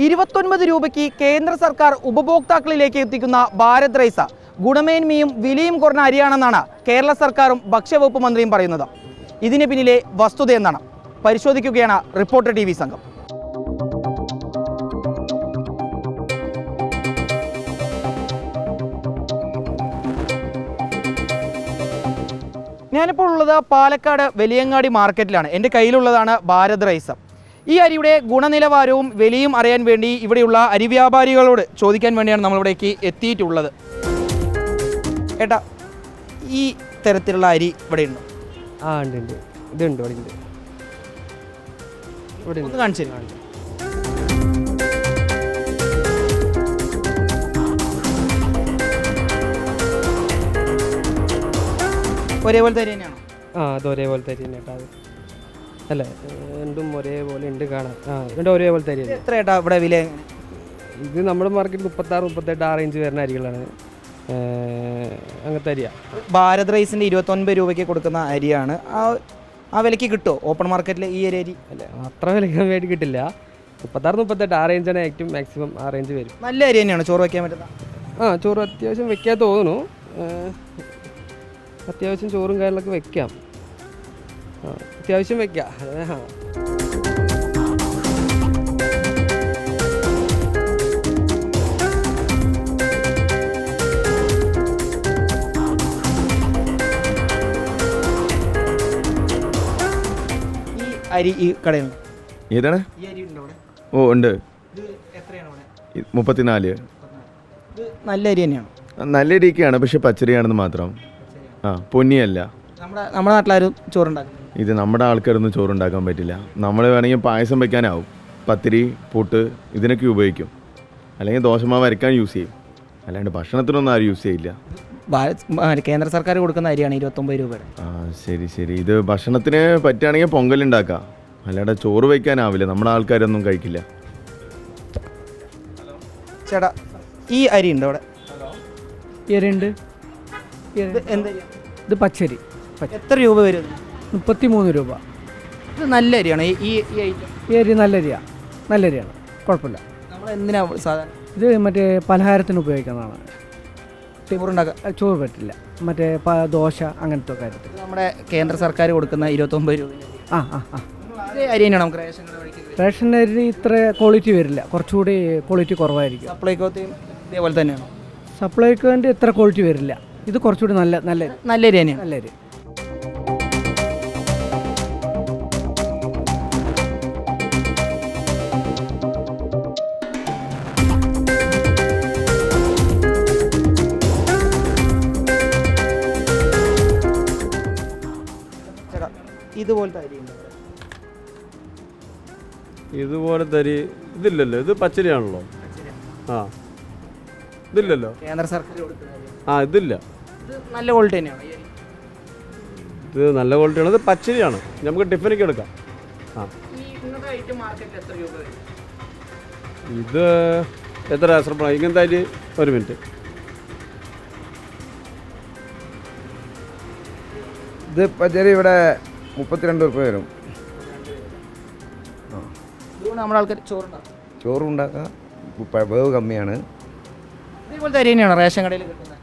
29 രൂപയ്ക്ക് കേന്ദ്ര സർക്കാർ ഉപഭോക്താക്കളിലേക്ക് എത്തിക്കുന്ന ഭാരത് റൈസ് ഗുണമേന്മയും വിലയും കുറഞ്ഞ അരിയാണെന്നാണ് കേരള സർക്കാരും ഭക്ഷ്യവകുപ്പ് മന്ത്രിയും പറയുന്നത്. ഇതിന് പിന്നിലെ വസ്തുത എന്താണ് പരിശോധിക്കുകയാണ് റിപ്പോർട്ടർ TV സംഘം. ഞാനിപ്പോൾ ഉള്ളത് പാലക്കാട് വലിയങ്ങാടി മാർക്കറ്റിലാണ്. എൻ്റെ കയ്യിലുള്ളതാണ് ഭാരത് റൈസ്. ഈ അരിയുടെ ഗുണനിലവാരവും വിലയും അറിയാൻ വേണ്ടി ഇവിടെയുള്ള അരി വ്യാപാരികളോട് ചോദിക്കാൻ വേണ്ടിയാണ് നമ്മളിവിടേക്ക് എത്തിയിട്ടുള്ളത്. ഏട്ടാ, ഈ തരത്തിലുള്ള അരി ഇവിടെ ഉണ്ടോ? ഉണ്ട്. ഇതുണ്ട്, ഇവിടെ ഉണ്ട്. ഇവിടെ ഒന്ന് കാണിച്ചു തരും. ഒരേപോലത്തെ അരി തന്നെയാണോ? അത് ഒരേപോലത്തെ അരി തന്നെ കേട്ടോ. അല്ലേ, രണ്ടും ഒരേപോലെ ഉണ്ട് കാണാൻ. രണ്ടും ഒരേപോലത്തെ അരി. എത്ര ഏട്ടാ ഇവിടെ വില? ഇത് നമ്മുടെ മാർക്കറ്റിൽ 36-38 ആ റേഞ്ച് വരുന്ന അരികളാണ്. അങ്ങനത്തെ അരിയാണ്. ഭാരത് റൈസിൻ്റെ 29 രൂപയ്ക്ക് കൊടുക്കുന്ന അരിയാണ്. ആ വിലയ്ക്ക് കിട്ടുമോ ഓപ്പൺ മാർക്കറ്റിൽ ഈ ഒരു അരി? അല്ല, അത്ര വിലയ്ക്ക് വേണ്ടി കിട്ടില്ല. 36-38 ആ റേഞ്ചാണ് ഏറ്റവും മാക്സിമം. ആ റേഞ്ച് വരും. നല്ല അരി തന്നെയാണ് ചോറ് വയ്ക്കാൻ പറ്റുന്നത്? ചോറ് അത്യാവശ്യം വെക്കാൻ തോന്നുന്നു. അത്യാവശ്യം ചോറും കാര്യങ്ങളൊക്കെ വെക്കാം. അത്യാവശ്യം വെക്കാം. അരി ഈ കടയുണ്ട്. ഏതാണ്? ഈ അരി ഉണ്ടോ ഇവിടെ? ഓ ഉണ്ട്. ഇത് എത്രയാണ് ഇവിടെ? 34. ഇത് നല്ല അരി തന്നെയാണ്. നല്ല അരിയൊക്കെയാണ്, പക്ഷെ പച്ചരിയാണെന്ന് മാത്രം. പൊന്നിയല്ല. നമ്മുടെ നാട്ടിലാരും ചോറുണ്ടാക്കും. ഇത് നമ്മുടെ ആൾക്കാരൊന്നും ചോറുണ്ടാക്കാൻ പറ്റില്ല. നമ്മൾ വേണമെങ്കിൽ പായസം വെക്കാനാവും. പത്തിരി, പുട്ട് ഇതിനൊക്കെ ഉപയോഗിക്കും. അല്ലെങ്കിൽ ദോശമാവ് അരക്കാൻ യൂസ് ചെയ്യും. അല്ലാണ്ട് ഭക്ഷണത്തിനൊന്നും ആരും യൂസ് ചെയ്യില്ല. കേന്ദ്ര സർക്കാർ കൊടുക്കുന്ന അരിയാണ് 29 രൂപയുടെ. ശരി. ഇത് ഭക്ഷണത്തിന് പറ്റുകയാണെങ്കിൽ പൊങ്കലുണ്ടാക്കാം. അല്ലാണ്ട് ചോറ് വയ്ക്കാനാവില്ല. നമ്മുടെ ആൾക്കാരൊന്നും കഴിക്കില്ല. ചേട്ടാ, ഈ അരി ഉണ്ട് അവിടെ? ഈ അരി ഉണ്ട്. ഇത് പച്ചരി. എത്ര രൂപ വരും? 33 രൂപ. ഇത് നല്ല അരിയാണ്. ഈ അരി നല്ല അരിയാണ്. നല്ല അരിയാണ്, കുഴപ്പമില്ല. നമ്മൾ എന്തിനാ സാധാരണ ഇത് മറ്റേ പലഹാരത്തിന് ഉപയോഗിക്കുന്നതാണ്. ചോറുണ്ടാക്കാൻ? ചോറ് പറ്റില്ല. മറ്റേ ദോശ അങ്ങനത്തെ കാര്യത്തിൽ. നമ്മുടെ കേന്ദ്ര സർക്കാർ കൊടുക്കുന്ന 29 രൂപ അരി തന്നെയാണ് നമുക്ക് റേഷൻ റേഷൻ അരി ഇത്ര ക്വാളിറ്റി വരില്ല. കുറച്ചുകൂടി ക്വാളിറ്റി കുറവായിരിക്കും. സപ്ലൈകോത്തെയും ഇതേപോലെ തന്നെയാണോ? സപ്ലൈകോൻ്റെ ഇത്ര ക്വാളിറ്റി വരില്ല. ഇത് കുറച്ചുകൂടി നല്ല അരി തന്നെയാണ്. നല്ല അരി. ഇതുപോലത്തെ അരിയുണ്ട്? ഇതുപോലത്തെ അരി ഇതില്ലല്ലോ. ഇത് പച്ചരിയാണല്ലോ. ഇതില്ലല്ലോ. കേന്ദ്ര സർക്കാർ കൊടുക്കുന്ന ഇതില്ല. ഇത് നല്ല ക്വാളിറ്റി തന്നെയാണ്. ഇത് നല്ല ക്വാളിറ്റിയാണ്. ഇത് പച്ചരിയാണ്. നമുക്ക് ടിഫിനൊക്കെ എടുക്കാം. ഇത് എത്ര ആശ്രമമാണ് ഇങ്ങനത്തെ അരി? ഒരു മിനിറ്റ്. ഇത് പച്ചരി ഇവിടെ 32 രൂപ വരും. നമ്മുടെ ആൾക്കാർ ചോറുണ്ടാക്കാം. വേവ് കമ്മിയാണ്. ഇതേപോലത്തെ അരി തന്നെയാണോ റേഷൻ കടയിൽ കിട്ടുന്നത്?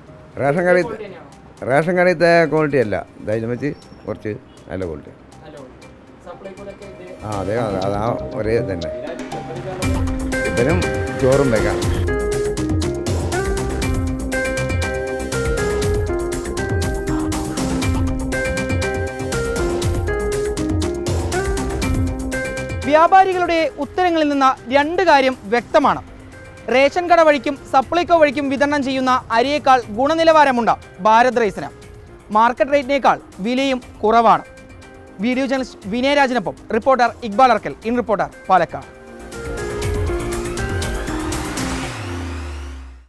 റേഷൻ കടയിലത്തെ ക്വാളിറ്റി അല്ല. ഇതായാലും വെച്ച് കുറച്ച് നല്ല ക്വാളിറ്റി. അതെ, അതാ ഒരേ തന്നെ. ഇതിനും ചോറും വെക്കാം. വ്യാപാരികളുടെ ഉത്തരങ്ങളിൽ നിന്ന് 2 കാര്യം വ്യക്തമാണ്. റേഷൻ കട വഴിക്കും സപ്ലൈകോ വഴിക്കും വിതരണം ചെയ്യുന്ന അരിയേക്കാൾ ഗുണനിലവാരമുണ്ട് ഭാരത് റൈസിന്. മാർക്കറ്റ് റേറ്റിനേക്കാൾ വിലയും കുറവാണ്. വീഡിയോ ജേർണലിസ്റ്റ് വിനയരാജിനൊപ്പം reporter Iqbal Arkkal, in reporter, Palakkad.